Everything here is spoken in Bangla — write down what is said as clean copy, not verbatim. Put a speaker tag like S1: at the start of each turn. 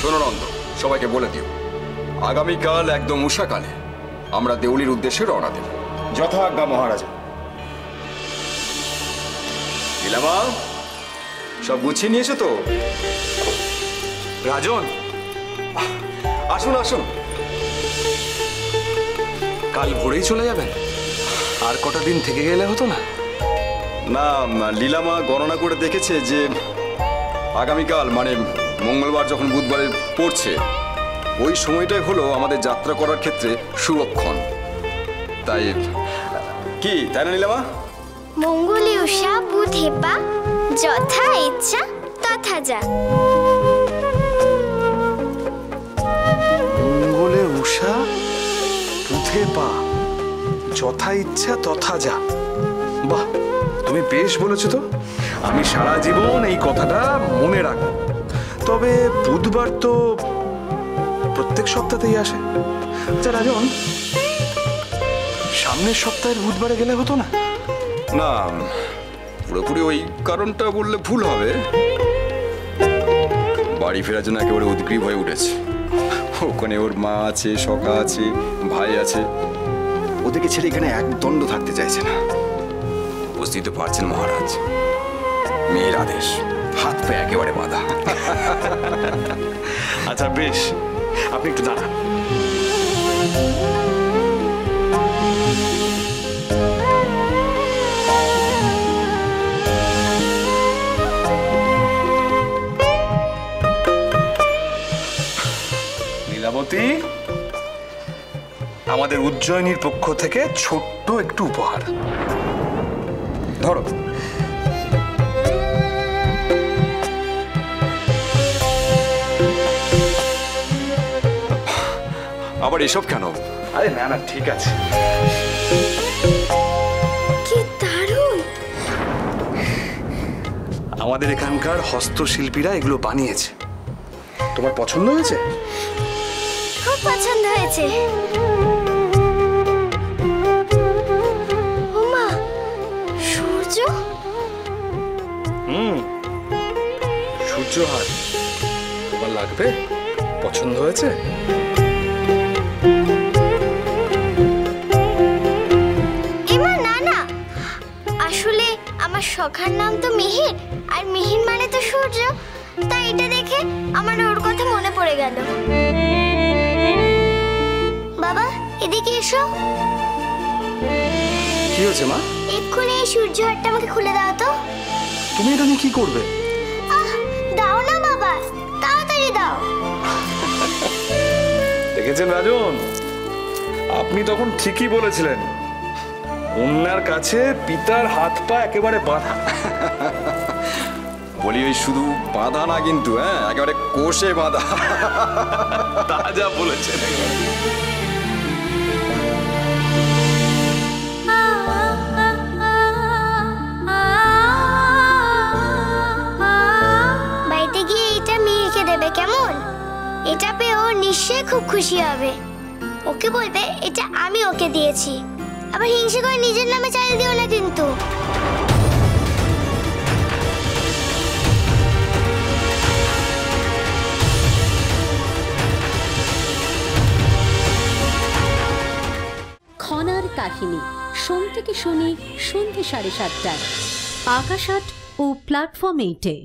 S1: শোনো নন্দ, সবাইকে বলে দিও আগামীকাল একদম উষাকালে আমরা দেউলির উদ্দেশ্যে রওনা দেব।
S2: যথা আজ্ঞা মহারাজা।
S1: নীলামা, সব গুছিয়ে নিয়েছো তো?
S3: রাজন,
S1: আসুন আসুন।
S3: কাল ভোরেই চলে যাবেন? আর কটা দিন থেকে গেলে হতো না?
S1: না, লীলামা গণনা করে দেখেছে যে আগামীকাল মানে মঙ্গলবার যখন বুধবারে পড়ছে ওই সময়টাই হলো আমাদের যাত্রা করার ক্ষেত্রে সুরক্ষণ। তাই কি, তাই না নীলামা?
S4: মঙ্গলে উষা বুধে পা, যথা ইচ্ছা তথা যা।
S3: মঙ্গলে উষা বুধে পা, যথা ইচ্ছা তথা যা। বাহ, তুমি বেশ বলেছো তো। আমি সারা জীবন এই কথাটা মনে রাখবো। তবে বুধবার তো প্রত্যেক সপ্তাহতেই আসে। আচ্ছা রাজন, সামনের সপ্তাহের বুধবারে গেলে হতো না?
S1: না, পুরোপুরি ওই কারণটা বললে ভুল হবে। বাড়ি ফেরার জন্য একেবারে উদ্গ্রীব হয়ে উঠেছে। ওখানে ওর মা আছে, সখা আছে, ভাই আছে, ওদেরকে ছেড়ে এখানে এক দণ্ড থাকতে চাইছে না। বুঝতেই তো পারছেন মহারাজ, মেয়ের আদেশ, হাত পা একেবারে বাঁধা।
S3: আচ্ছা বেশ, আপনি একটু দাঁড়ান। লীলাবতী, আমাদের উজ্জয়িনীর পক্ষ থেকে ছোট্ট একটু উপহার। ধরো।
S1: আবার এসব কেন?
S3: আরে না না, ঠিক আছে।
S4: কি দারুণ!
S3: আমাদের এখানকার হস্তশিল্পীরা এগুলো বানিয়েছে। তোমার পছন্দ হয়েছে?
S4: খুব পছন্দ হয়েছে। ওমা, সূর্য!
S3: সূর্যহার তোমার লাগবে? পছন্দ হয়েছে?
S4: এমা না না, আসলে আমার সখার নাম তো মিহির, আর মিহির মানে তো সূর্য, তাই এটা দেখে আমার ওর কথা মনে পড়ে গেল। বাবা, এদিকে এসো।
S3: কি হয়েছে মা?
S4: এক্ষুনি এই সূর্য হারটা আমাকে খুলে দাও তো।
S3: তুমি এটা নিয়ে কি করবে?
S4: আহ, দাও না বাবা, তাড়াতাড়ি দাও।
S3: দেখেছেন রাজন, আপনি তখন ঠিকই বলেছিলেন। কন্যার কাছে পিতার হাত পা একেবারে বাঁধা।
S1: বলি ওই শুধু বাঁধা না কিন্তু, হ্যাঁ, একেবারে কোষে বাঁধা।
S3: তা যা বলেছেন।
S4: বাড়িতে গিয়ে এটা মিহিরকে দেবে, কেমন? এটা পেয়ে ও নিশ্চয়ই খুব খুশি হবে। ওকে বলবে এটা আমি ওকে দিয়েছি। আবার হিংসে করে নিজের নামে চালিয়ে দিও না কিন্তু।
S5: খনার কাহিনী, সোম থেকে শনি সন্ধ্যে 7:30টায়, আকাশ আট ও প্ল্যাটফর্ম 8-এ।